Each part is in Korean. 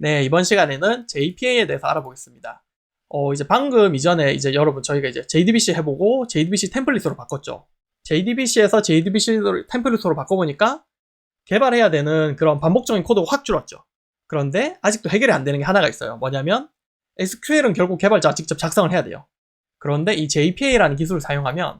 네, 이번 시간에는 JPA에 대해서 알아보겠습니다. 이제 방금 이전에 이제 여러분 저희가 이제 JDBC 해보고 JDBC 템플릿으로 바꿨죠. JDBC에서 JDBC 템플릿으로 바꿔보니까 개발해야 되는 그런 반복적인 코드가 확 줄었죠. 그런데 아직도 해결이 안 되는 게 하나가 있어요. 뭐냐면 SQL은 결국 개발자가 직접 작성을 해야 돼요. 그런데 이 JPA라는 기술을 사용하면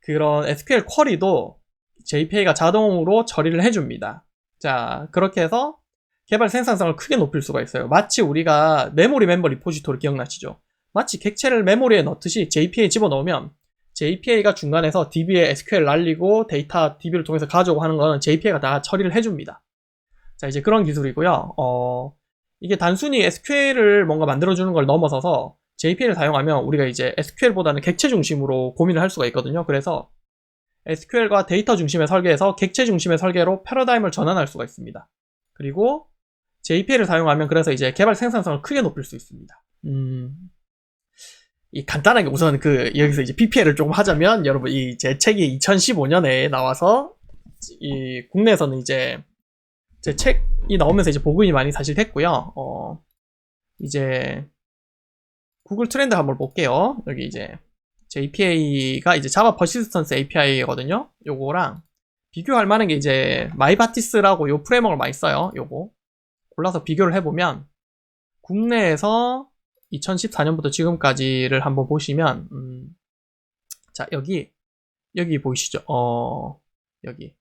그런 SQL 쿼리도 JPA가 자동으로 처리를 해줍니다. 자, 그렇게 해서 개발 생산성을 크게 높일 수가 있어요. 마치 우리가 메모리 멤버 리포지토리 기억나시죠? 마치 객체를 메모리에 넣듯이 JPA에 집어넣으면 JPA가 중간에서 DB에 SQL 날리고 데이터 DB를 통해서 가져오고 하는 거는 JPA가 다 처리를 해줍니다. 자, 이제 그런 기술이고요. 이게 단순히 SQL을 뭔가 만들어주는 걸 넘어서서 JPA를 사용하면 우리가 이제 SQL보다는 객체 중심으로 고민을 할 수가 있거든요. 그래서 SQL과 데이터 중심의 설계에서 객체 중심의 설계로 패러다임을 전환할 수가 있습니다. 그리고 JPA를 사용하면 그래서 이제 개발 생산성을 크게 높일 수 있습니다. 이 간단하게 우선 여기서 이제 PPL을 조금 하자면 여러분 이 제 책이 2015년에 나와서 이 국내에서는 이제 제 책이 나오면서 이제 보급이 많이 사실 됐고요. 이제 구글 트렌드 한번 볼게요. 여기 이제 JPA가 이제 자바 퍼시스턴스 API거든요. 요거랑 비교할 만한 게 이제 마이바티스라고 요 프레임워크를 많이 써요. 요거 골라서 비교를 해보면 국내에서 2014년부터 지금까지를 한번 보시면 자 여기 보이시죠? 여기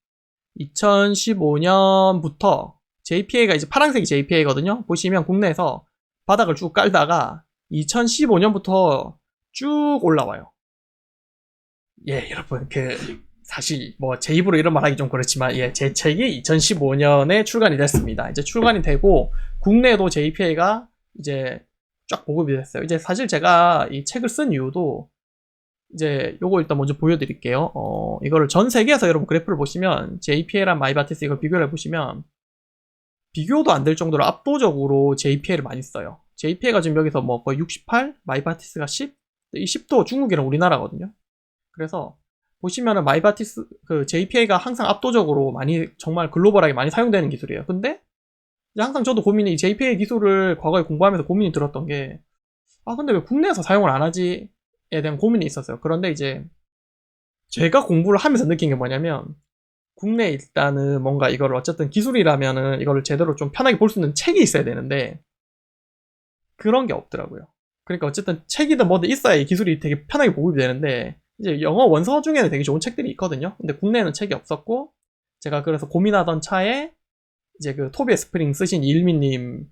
2015년부터 JPA가 이제 파란색이 JPA거든요. 보시면 국내에서 바닥을 쭉 깔다가 2015년부터 쭉 올라와요. 예, 여러분 사실 뭐 제 입으로 이런 말 하기 좀 그렇지만 예, 제 책이 2015년에 출간이 됐습니다. 이제 출간이 되고 국내도 JPA가 이제 쫙 보급이 됐어요. 이제 사실 제가 이 책을 쓴 이유도 이제 요거 일단 먼저 보여드릴게요. 이거를 전 세계에서 여러분 그래프를 보시면 JPA랑 마이바티스 이걸 비교를 해보시면 비교도 안 될 정도로 압도적으로 JPA를 많이 써요. JPA가 지금 여기서 뭐 거의 68, 마이바티스가 10, 이 10도 중국이랑 우리나라거든요. 그래서 보시면은 마이바티스 JPA가 항상 압도적으로 많이 정말 글로벌하게 많이 사용되는 기술이에요. 근데 항상 저도 고민이 JPA 기술을 과거에 공부하면서 고민이 들었던 게 근데 왜 국내에서 사용을 안 하지에 대한 고민이 있었어요. 그런데 이제 제가 공부를 하면서 느낀 게 뭐냐면 국내에 일단은 뭔가 이걸 어쨌든 기술이라면은 이거를 제대로 좀 편하게 볼 수 있는 책이 있어야 되는데 그런 게 없더라고요. 그러니까 어쨌든 책이든 뭐든 있어야 이 기술이 되게 편하게 보급이 되는데 이제 영어 원서 중에는 되게 좋은 책들이 있거든요. 근데 국내에는 책이 없었고 제가 그래서 고민하던 차에 이제 토비의 스프링 쓰신 이일미님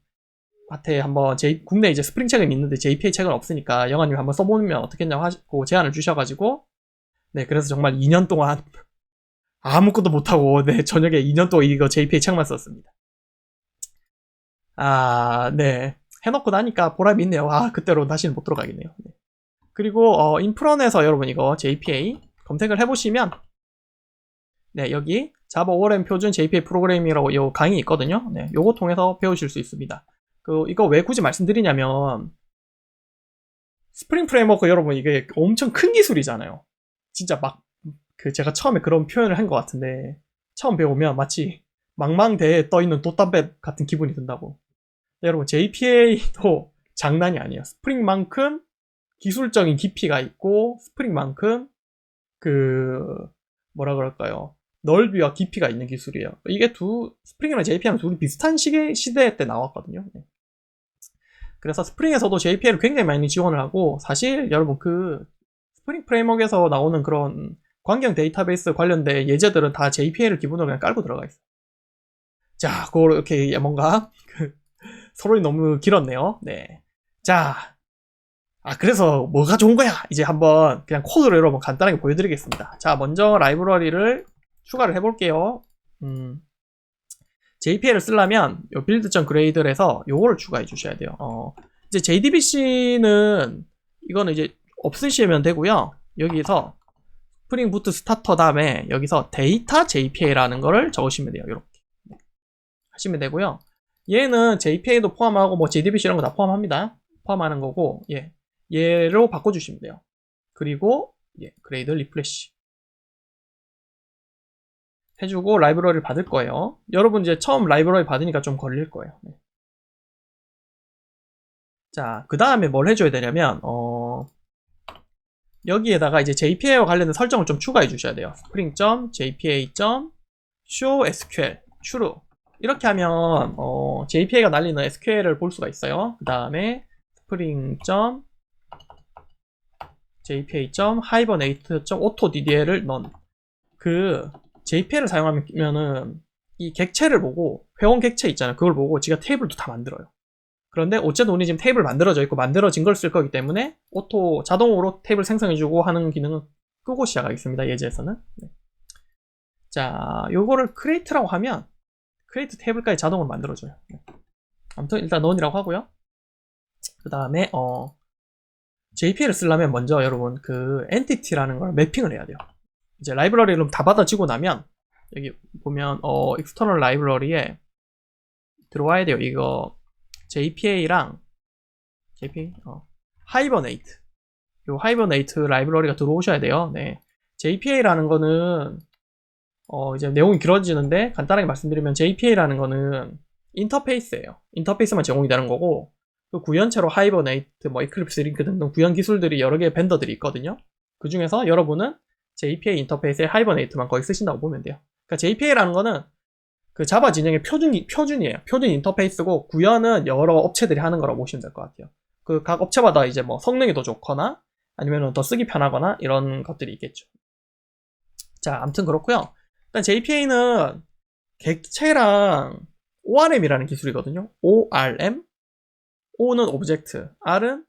한테 한번 국내 이제 스프링 책은 있는데 JPA 책은 없으니까 영화님 한번 써보면 어떻겠냐고 하고 제안을 주셔가지고 네 그래서 정말 2년 동안 아무것도 못하고 네 저녁에 2년 동안 이거 JPA 책만 썼습니다. 네 해놓고 나니까 보람이 있네요. 그때로 다시는 못 들어가겠네요. 네. 그리고 인프런에서 여러분 이거 JPA 검색을 해보시면 네 여기 자바 ORM 표준 JPA 프로그래밍이라고 이 강의 있거든요. 네 요거 통해서 배우실 수 있습니다. 이거 왜 굳이 말씀드리냐면 스프링 프레임워크 여러분 이게 엄청 큰 기술이잖아요. 진짜 막 제가 처음에 그런 표현을 한 것 같은데 처음 배우면 마치 망망대해에 떠있는 돛담배 같은 기분이 든다고. 네, 여러분 JPA도 장난이 아니에요. 스프링만큼 기술적인 깊이가 있고 스프링만큼 뭐라 그럴까요? 넓이와 깊이가 있는 기술이에요. 이게 스프링이랑 JPA는 둘이 비슷한 시대 때 나왔거든요. 네. 그래서 스프링에서도 JPA를 굉장히 많이 지원을 하고 사실 여러분 스프링 프레임워크에서 나오는 그런 광경 데이터베이스 관련된 예제들은 다 JPA를 기본으로 그냥 깔고 들어가 있어요. 자, 그걸 이렇게 뭔가 서론이 너무 길었네요. 네. 자, 그래서 뭐가 좋은 거야? 이제 한번 그냥 코드로 여러분 간단하게 보여드리겠습니다. 자, 먼저 라이브러리를 추가를 해볼게요. JPA를 쓰려면 요 build.grade에서 요거를 추가해 주셔야 돼요. 이제 JDBC는 이거는 이제 없으시면 되고요. 여기서 스프링 부트 스타터 다음에 여기서 데이터 JPA라는 거를 적으시면 돼요. 이렇게 하시면 되고요. 얘는 JPA도 포함하고 뭐 JDBC 이런 거 다 포함합니다. 포함하는 거고 얘로 바꿔주시면 돼요. 그리고 그레이드 리프레시. 해주고 라이브러리를 받을 거예요. 여러분 이제 처음 라이브러리 받으니까 좀 걸릴 거예요. 네. 자, 그 다음에 뭘 해줘야 되냐면 여기에다가 이제 JPA와 관련된 설정을 좀 추가해 주셔야 돼요. spring.jpa.showSQL true 이렇게 하면 JPA가 날리는 SQL을 볼 수가 있어요. 그 다음에 spring.jpa.hibernate.autoddl을 none 그 JPA를 사용하면은 이 객체를 보고 회원 객체 있잖아요. 그걸 보고 지가 테이블도 다 만들어요. 그런데 어쨌든 우리 지금 테이블 만들어져 있고 만들어진 걸 쓸 거기 때문에 자동으로 테이블 생성해주고 하는 기능은 끄고 시작하겠습니다. 예제에서는. 네. 자, 요거를 create라고 하면 create 테이블까지 자동으로 만들어줘요. 네. 아무튼 일단 none이라고 하고요. 그 다음에 JPA를 쓰려면 먼저 여러분 그 entity라는 걸 매핑을 해야 돼요. 이제 라이브러리를 다 받아지고 나면 여기 보면 external 라이브러리에 들어와야 돼요. 이거 JPA랑 Hibernate 요 Hibernate 라이브러리가 들어오셔야 돼요. 네. JPA라는 거는 이제 내용이 길어지는데 간단하게 말씀드리면 JPA라는 거는 인터페이스예요. 인터페이스만 제공이 되는 거고 그 구현체로 Hibernate, 뭐 Eclipse 링크 등등 구현 기술들이 여러 개의 벤더들이 있거든요. 그 중에서 여러분은 JPA 인터페이스에 Hibernate만 거의 쓰신다고 보면 돼요. 그러니까 JPA라는 거는 그 자바 진영의 표준이에요. 표준 인터페이스고 구현은 여러 업체들이 하는 거라고 보시면 될 것 같아요. 그 각 업체마다 이제 뭐 성능이 더 좋거나 아니면 더 쓰기 편하거나 이런 것들이 있겠죠. 자, 아무튼 그렇고요. 일단 JPA는 객체랑 ORM이라는 기술이거든요. ORM, O는 오브젝트, R은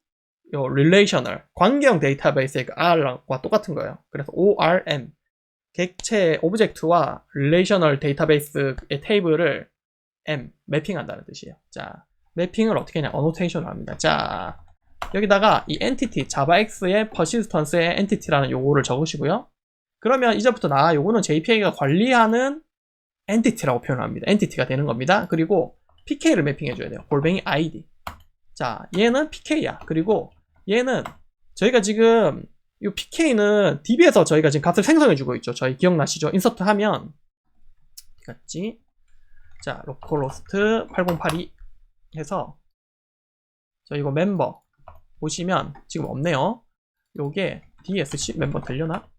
relational, 관계형 데이터베이스의 그 R과 똑같은 거예요. 그래서 ORM, 객체 오브젝트와 relational 데이터베이스의 테이블을 매핑한다는 뜻이에요. 자, 매핑을 어떻게 하냐, annotation을 합니다. 자, 여기다가 이 entity, javax의 persistance의 entity라는 요거를 적으시고요. 그러면 이제부터 요거는 JPA가 관리하는 entity라고 표현합니다. entity가 되는 겁니다. 그리고 PK를 매핑해줘야 돼요. 골뱅이 ID. 자, 얘는 PK야. 그리고 얘는 저희가 지금 이 PK는 DB에서 저희가 지금 값을 생성해주고 있죠. 저희 기억나시죠? 인서트 하면 어디 갔지? 자, localhost 8082 해서 이거 멤버 보시면 지금 없네요. 요게 DSC 멤버 되려나?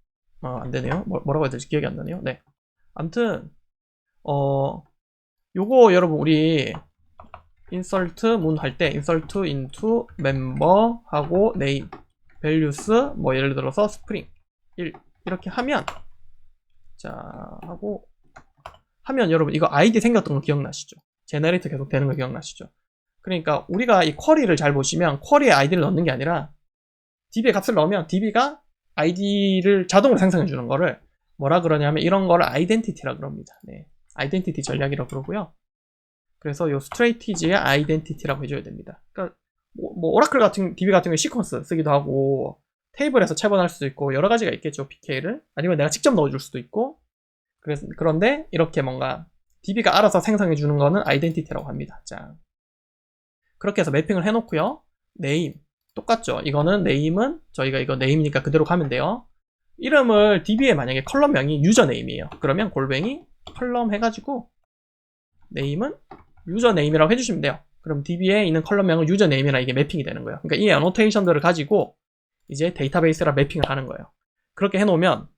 안되네요. 뭐라고 해야 될지 기억이 안 나네요. 네. 아무튼 요거 여러분 우리 insert 문 할 때 insert into member 하고 name values 뭐 예를 들어서 spring 1 이렇게 하면 하면 여러분 이거 ID 생겼던 거 기억나시죠? 제너레이터 계속 되는 거 기억나시죠? 그러니까 우리가 이 쿼리를 잘 보시면 쿼리에 ID를 넣는 게 아니라 DB에 값을 넣으면 DB가 ID를 자동으로 생성해 주는 거를 뭐라 그러냐면 이런 거를 아이덴티티라 그럽니다. 네. 아이덴티티 전략이라고 그러고요. 그래서 요 스트레이티지의 아이덴티티라고 해줘야 됩니다. 그러니까 뭐 오라클 같은 DB 같은 경우에 시퀀스 쓰기도 하고 테이블에서 체번할 수도 있고 여러 가지가 있겠죠. PK를 아니면 내가 직접 넣어줄 수도 있고 그런데 이렇게 뭔가 DB가 알아서 생성해 주는 거는 아이덴티티라고 합니다. 자, 그렇게 해서 매핑을 해놓고요. 네임 똑같죠. 이거는 네임은 저희가 이거 네임이니까 그대로 가면 돼요. 이름을 DB에 만약에 컬럼명이 유저네임이에요. 그러면 골뱅이 컬럼 해가지고 네임은 유저네임이라고 해주시면 돼요. 그럼 DB에 있는 컬럼명은 유저네임이랑 이게 매핑이 되는 거예요. 그러니까 이 애노테이션들을 가지고 이제 데이터베이스랑 매핑을 하는 거예요. 그렇게 해놓으면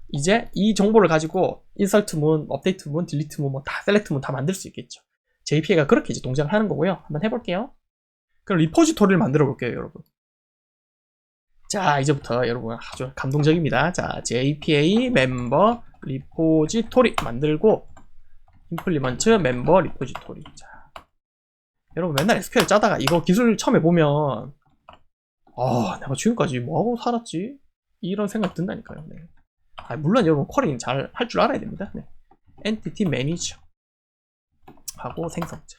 이제 이 정보를 가지고 인서트 문, 업데이트 문, 딜리트 문, 뭐 다 셀렉트 문 다 만들 수 있겠죠. JPA가 그렇게 이제 동작을 하는 거고요. 한번 해볼게요. 그럼 리포지토리를 만들어 볼게요, 여러분. 자, 이제부터 여러분 아주 감동적입니다. 자, JPA 멤버 리포지토리 만들고 임플리먼트 멤버 리포지토리. 자, 여러분 맨날 SQL 짜다가 이거 기술 처음에 보면 내가 지금까지 뭐하고 살았지? 이런 생각이 든다니까요. 네. 물론 여러분 쿼리는 잘 할 줄 알아야 됩니다. 네. 엔티티 매니저 하고 생성자.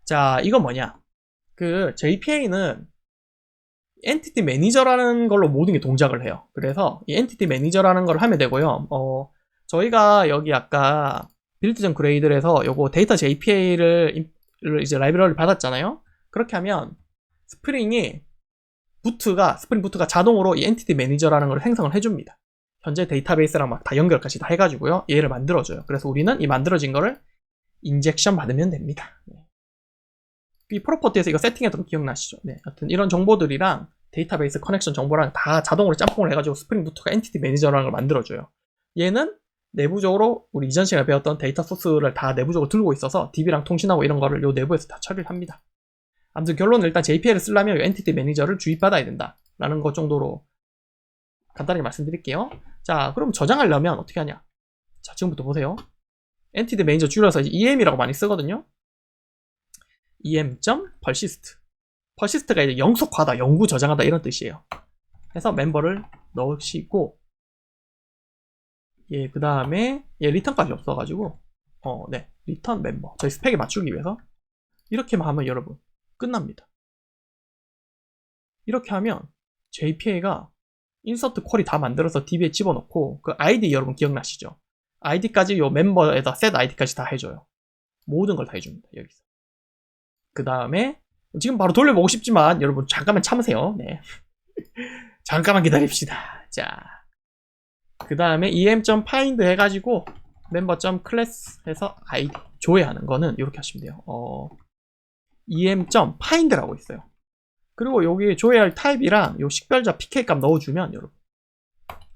자, 이건 뭐냐? 그 JPA는 엔티티 매니저라는 걸로 모든 게 동작을 해요. 그래서 이 엔티티 매니저라는 걸 하면 되고요. 저희가 여기 아까 빌드 전 그레이드에서 요거 데이터 JPA를 이제 라이브러리를 받았잖아요. 그렇게 하면 스프링 부트가 자동으로 이 엔티티 매니저라는 걸 생성을 해줍니다. 현재 데이터베이스랑 막 다 연결까지 다 해가지고요. 얘를 만들어줘요. 그래서 우리는 이 만들어진 거를 인젝션 받으면 됩니다. 네. 이 프로퍼티에서 이거 세팅했던 거 기억나시죠? 네. 하여튼 이런 정보들이랑 데이터베이스 커넥션 정보랑 다 자동으로 짬뽕을 해가지고 스프링 부트가 엔티티 매니저라는 걸 만들어줘요. 얘는 내부적으로 우리 이전 시간에 배웠던 데이터 소스를 다 내부적으로 들고 있어서 DB랑 통신하고 이런 거를 요 내부에서 다 처리를 합니다. 아무튼 결론은 일단 JPL을 쓰려면 이 엔티티 매니저를 주입받아야 된다라는 것 정도로 간단하게 말씀드릴게요. 자, 그럼 저장하려면 어떻게 하냐? 자, 지금부터 보세요. 엔티티 매니저 줄여서 EM이라고 많이 쓰거든요. em.persist. persist가 이제 영속하다, 영구 저장하다 이런 뜻이에요. 그래서 멤버를 넣으시고, 예, 그 다음에 얘 리턴까지 없어가지고, 네, 리턴 멤버. 저희 스펙에 맞추기 위해서 이렇게만 하면 여러분 끝납니다. 이렇게 하면 JPA가 인서트 쿼리 다 만들어서 DB에 집어넣고 그 아이디 여러분 기억나시죠? 아이디까지 요 멤버에다 셋 아이디까지 다 해줘요. 모든 걸 다 해줍니다. 여기서. 그 다음에 지금 바로 돌려보고 싶지만 여러분 잠깐만 참으세요. 네. 잠깐만 기다립시다. 자, 그 다음에 em.find 해가지고 member.class 해서 아이디 조회하는 거는 이렇게 하시면 돼요. em.find라고 있어요. 그리고 여기 조회할 타입이랑 요 식별자 pk 값 넣어주면 여러분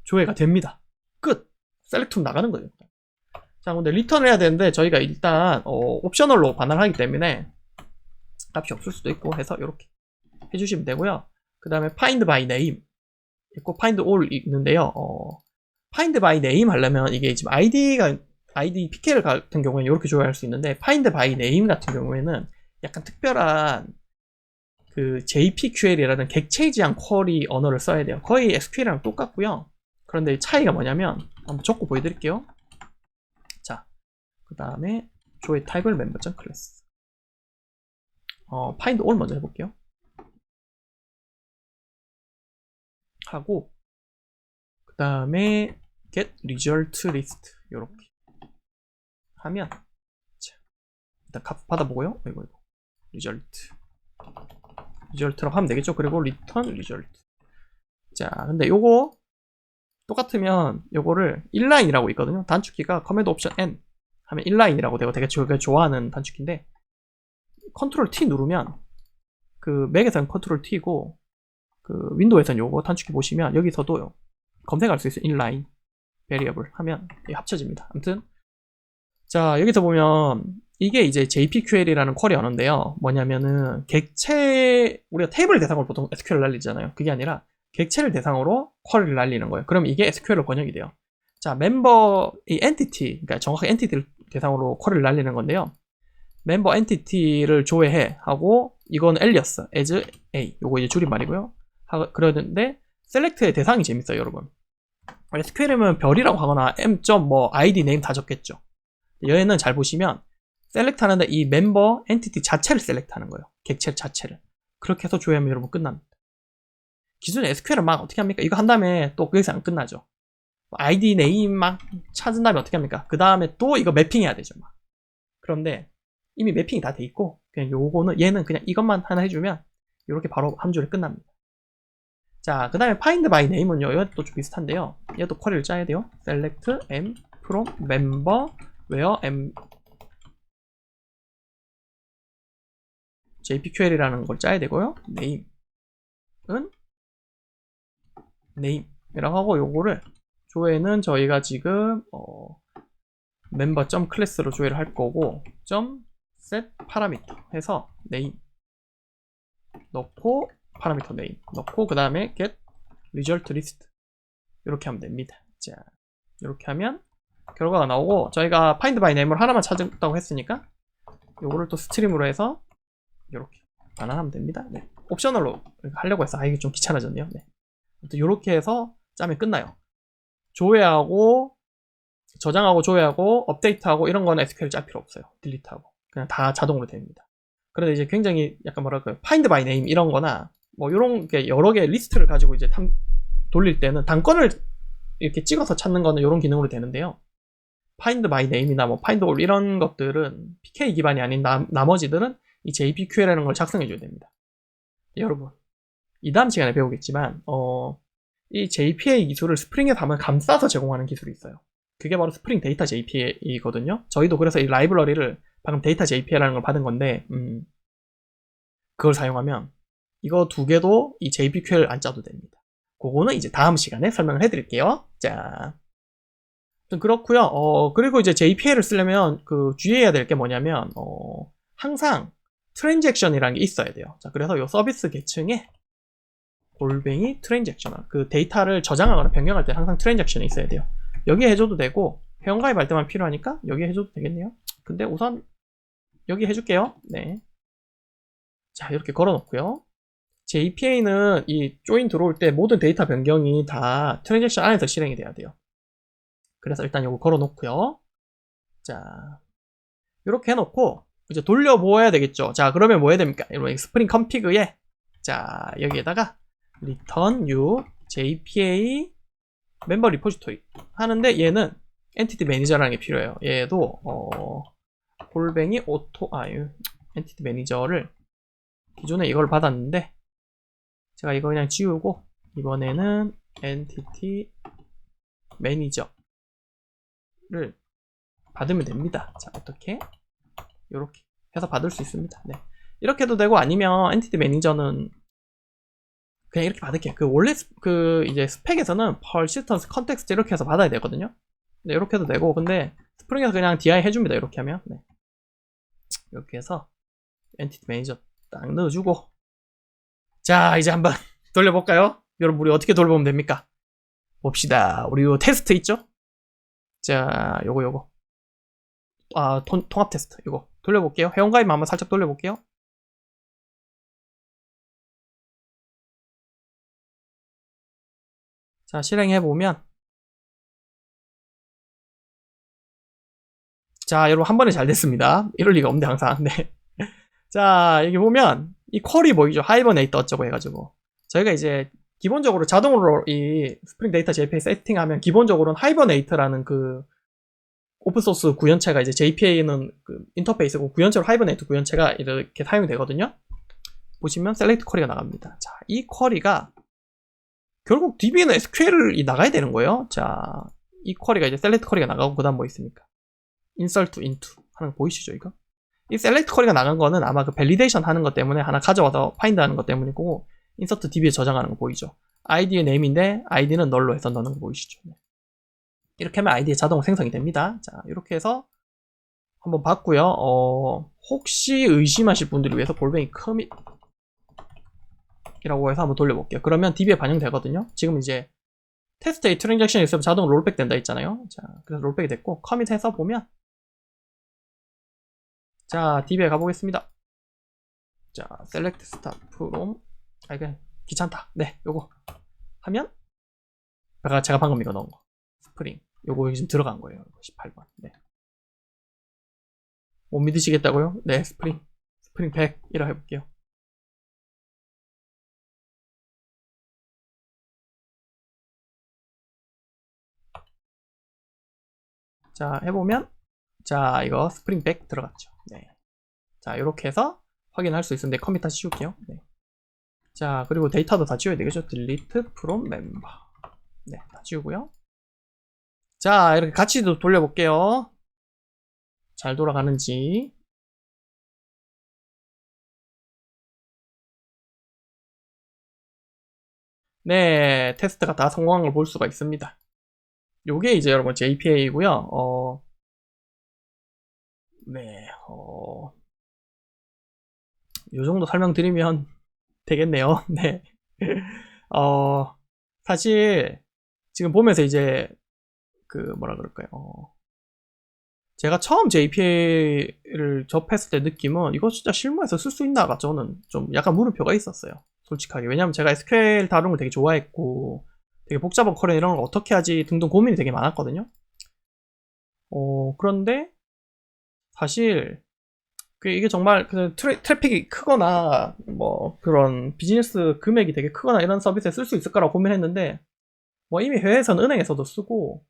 조회가 됩니다. 끝! 셀렉트 나가는 거예요. 자, 근데 리턴을 해야 되는데 저희가 일단 옵셔널로 반환하기 때문에 값이 없을 수도 있고 해서 이렇게 해주시면 되고요. 그 다음에 find by name 있고 find all 있는데요. find by name 하려면 이게 지금 ID pk를 같은 경우에는 이렇게 조회할 수 있는데 find by name 같은 경우에는 약간 특별한 그 JPQL이라는 객체지향 쿼리 언어를 써야 돼요. 거의 SQL이랑 똑같고요. 그런데 차이가 뭐냐면 한번 적고 보여드릴게요. 자, 그 다음에 조회 타입을 member.class find all 먼저 해볼게요. 하고 그 다음에 get result list 요렇게 하면 자, 일단 값 받아보고요. 이거 리절트라고 하면 되겠죠. 그리고 return result. 자, 근데 요거 똑같으면 요거를 inline이라고 있거든요. 단축키가 command option n 하면 inline이라고 되고 되게 제가 좋아하는 단축키인데 컨트롤 T 누르면 그 맥에서는 컨트롤 T고 그 윈도우에서는 요거 단축키 보시면 여기서도 검색할 수 있어요. inline variable 하면 합쳐집니다. 아무튼 자, 여기서 보면 이게 이제 JPQL이라는 쿼리 언어인데요. 뭐냐면은 우리가 테이블 대상으로 보통 SQL을 날리잖아요. 그게 아니라 객체를 대상으로 쿼리를 날리는 거예요. 그럼 이게 SQL로 번역이 돼요. 자, 멤버 이 엔티티, 그러니까 정확하게 엔티티를 대상으로 쿼리를 날리는 건데요. 멤버 엔티티를 조회해 하고 이건 alias as a 요거 이제 줄임말이고요. 그러는데 셀렉트의 대상이 재밌어요, 여러분. SQL이면 별이라고 하거나 ID name 다 적겠죠. 얘는 잘 보시면 셀렉트 하는데 이 멤버 엔티티 자체를 셀렉트 하는 거예요. 객체 자체를. 그렇게 해서 조회하면 여러분 끝납니다. 기존에 SQL은 막 어떻게 합니까? 이거 한 다음에 또 거기서 안 끝나죠. ID name 막 찾은 다음에 어떻게 합니까? 그 다음에 또 이거 매핑해야 되죠. 막. 그런데 이미 매핑이 다 돼 있고 그냥 요거는 얘는 그냥 이것만 하나 해주면 이렇게 바로 한 줄에 끝납니다. 자, 그 다음에 find by name은요. 이것도 좀 비슷한데요. 얘도 쿼리를 짜야 돼요. select m from member where m JPQL이라는 걸 짜야 되고요. name은 name이라고 하고 요거를 조회는 저희가 지금 member.class로 조회를 할 거고 .set parameter 해서 name 넣고 parameter name 넣고 그 다음에 get result list 이렇게 하면 됩니다. 자, 이렇게 하면 결과가 나오고 저희가 find by name을 하나만 찾았다고 했으니까 요거를 또 스트림으로 해서 이렇게 반환하면 됩니다. 네. 옵셔널로 하려고 해서 이게 좀 귀찮아졌네요. 네. 이렇게 해서 짜면 끝나요. 조회하고 저장하고 조회하고 업데이트하고 이런 거는 SQL 짤 필요 없어요. 딜리트하고 그냥 다 자동으로 됩니다. 그런데 이제 굉장히 약간 뭐랄까요, find by name 이런 거나 뭐 이런 게 여러 개의 리스트를 가지고 이제 돌릴 때는 단건을 이렇게 찍어서 찾는 거는 이런 기능으로 되는데요. find by name이나 뭐 find all 이런 것들은 PK 기반이 아닌 나머지들은 이 JPQL이라는 걸 작성해 줘야 됩니다. 여러분, 이 다음 시간에 배우겠지만 이 JPA 기술을 스프링에 감싸서 제공하는 기술이 있어요. 그게 바로 스프링 데이터 JPA이거든요. 저희도 그래서 이 라이브러리를 방금 데이터 JPA라는 걸 받은 건데, 그걸 사용하면 이거 두 개도 이 JPQL 안 짜도 됩니다. 그거는 이제 다음 시간에 설명을 해드릴게요. 자, 그렇고요. 그리고 이제 JPA를 쓰려면 주의해야 될 게 뭐냐면 항상 트랜잭션이라는 게 있어야 돼요. 자, 그래서 이 서비스 계층에 골뱅이 트랜잭션, 그 데이터를 저장하거나 변경할 때 항상 트랜잭션이 있어야 돼요. 여기에 해줘도 되고 회원가입할 때만 필요하니까 여기에 해줘도 되겠네요. 근데 우선 여기 해줄게요. 네. 자, 이렇게 걸어놓고요. JPA는 이 조인 들어올 때 모든 데이터 변경이 다 트랜잭션 안에서 실행이 돼야 돼요. 그래서 일단 이거 걸어놓고요. 자, 이렇게 해놓고 이제 돌려보아야 되겠죠. 자, 그러면 뭐 해야 됩니까? 이런 스프링 컴피그에 자, 여기에다가 return new JPA 멤버 리포지토리 하는데 얘는 엔티티 매니저라는 게 필요해요. 얘도 골뱅이 엔티티 매니저를 기존에 이걸 받았는데 제가 이거 그냥 지우고 이번에는 엔티티 매니저를 받으면 됩니다. 자, 어떻게? 이렇게 해서 받을 수 있습니다. 네. 이렇게 해도 되고 아니면 엔티티 매니저는 그냥 이렇게 받을게요. 원래 이제 스펙에서는 persistence, context 이렇게 해서 받아야 되거든요. 네, 이렇게 해도 되고 근데 스프링에서 그냥 DI 해줍니다. 이렇게 하면 네. 이렇게 해서 엔티티 매니저 딱 넣어주고 자, 이제 한번 돌려볼까요? 여러분 우리 어떻게 돌려보면 됩니까? 봅시다. 우리 요 테스트 있죠? 자, 요거 통합 테스트 이거 돌려볼게요. 회원가입 한번 살짝 돌려볼게요. 자, 실행해보면 자, 여러분 한 번에 잘 됐습니다. 이럴 리가 없는데 항상. 네. 자, 여기 보면 이 쿼리 보이죠? 하이버네이트 어쩌고 해가지고 저희가 이제 기본적으로 자동으로 이 스프링 데이터 JPA 세팅하면 기본적으로는 하이버네이트라는 오픈소스 구현체가 이제 JPA는 인터페이스고 구현체로 하이버네이트 구현체가 이렇게 사용이 되거든요. 보시면 셀렉트 쿼리가 나갑니다. 자, 이 쿼리가 결국 DB에는 SQL이 나가야 되는 거예요. 자, 이 쿼리가 이제 셀렉트 쿼리가 나가고 그 다음 뭐 있습니까? insert into 하는 거 보이시죠, 이거? 이 셀렉트 쿼리가 나간 거는 아마 밸리데이션 하는 것 때문에 하나 가져와서 파인드 하는 것 때문이고 insert DB에 저장하는 거 보이죠? id의 name인데 id는 널로 해서 넣는 거 보이시죠? 네. 이렇게 하면 id의 자동 생성이 됩니다. 자, 이렇게 해서 한번 봤고요. 혹시 의심하실 분들을 위해서 골뱅이 커밋 이라고 해서 한번 돌려볼게요. 그러면 DB에 반영되거든요. 지금 이제 테스트 A 트랜잭션이 있으면 자동으로 롤백 된다 했잖아요. 자, 그래서 롤백이 됐고 커밋해서 보면 자, DB에 가보겠습니다. 자, select start from 이게 귀찮다. 네, 요거 하면 제가 방금 이거 넣은 거 스프링 요거 지금 들어간 거예요. 18번. 네. 못 믿으시겠다고요? 네, 스프링 100 이라 해볼게요. 자, 해보면 자, 이거 스프링 100 들어갔죠. 네. 자, 이렇게 해서 확인할 수 있는데 커밋 다시 지울게요. 네. 자, 그리고 데이터도 다 지워야 되겠죠. delete from member. 네, 다 지우고요. 자, 이렇게 같이도 돌려볼게요. 잘 돌아가는지. 네, 테스트가 다 성공한 걸 볼 수가 있습니다. 요게 이제 여러분 JPA이고요. 네, 요 정도 설명드리면 되겠네요. 네. 사실 지금 보면서 이제 뭐라 그럴까요? 제가 처음 JPA를 접했을 때 느낌은 이거 진짜 실무에서 쓸 수 있나가 저는 좀 약간 물음표가 있었어요. 솔직하게. 왜냐면 제가 SQL 다루는 걸 되게 좋아했고 되게 복잡한 쿼리 이런 걸 어떻게 하지 등등 고민이 되게 많았거든요. 그런데 사실 이게 정말 트래픽이 크거나 뭐 그런 비즈니스 금액이 되게 크거나 이런 서비스에 쓸 수 있을까라고 고민했는데 뭐 이미 해외에서는 은행에서도 쓰고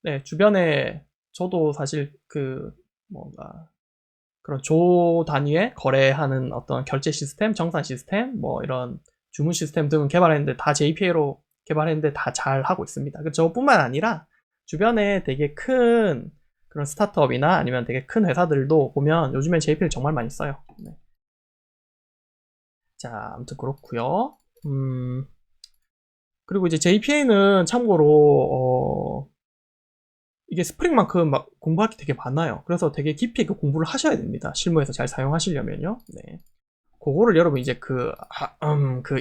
네, 주변에 저도 사실 뭔가 그런 조 단위의 거래하는 어떤 결제 시스템, 정산 시스템, 뭐 이런 주문 시스템 등은 개발했는데 다 JPA로 개발했는데 다 잘 하고 있습니다. 저뿐만 아니라 주변에 되게 큰 그런 스타트업이나 아니면 되게 큰 회사들도 보면 요즘엔 JPA를 정말 많이 써요. 네. 자, 아무튼 그렇고요. 그리고 이제 JPA는 참고로 이게 스프링만큼 막 공부할 게 되게 많아요. 그래서 되게 깊이 있게 공부를 하셔야 됩니다. 실무에서 잘 사용하시려면요. 네. 그거를 여러분 이제 그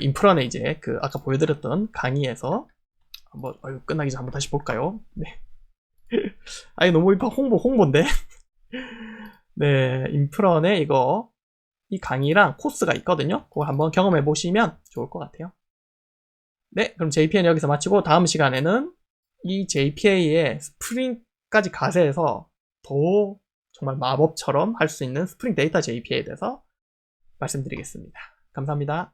인프라네 이제 아까 보여드렸던 강의에서 한번 끝나기 전에 한번 다시 볼까요? 네. 아니 너무 홍보인데. 네, 인프런에 이 강의랑 코스가 있거든요. 그걸 한번 경험해 보시면 좋을 것 같아요. 네, 그럼 JPA는 여기서 마치고 다음 시간에는 이 JPA의 스프링까지 가세해서 더 정말 마법처럼 할 수 있는 스프링 데이터 JPA에 대해서 말씀드리겠습니다. 감사합니다.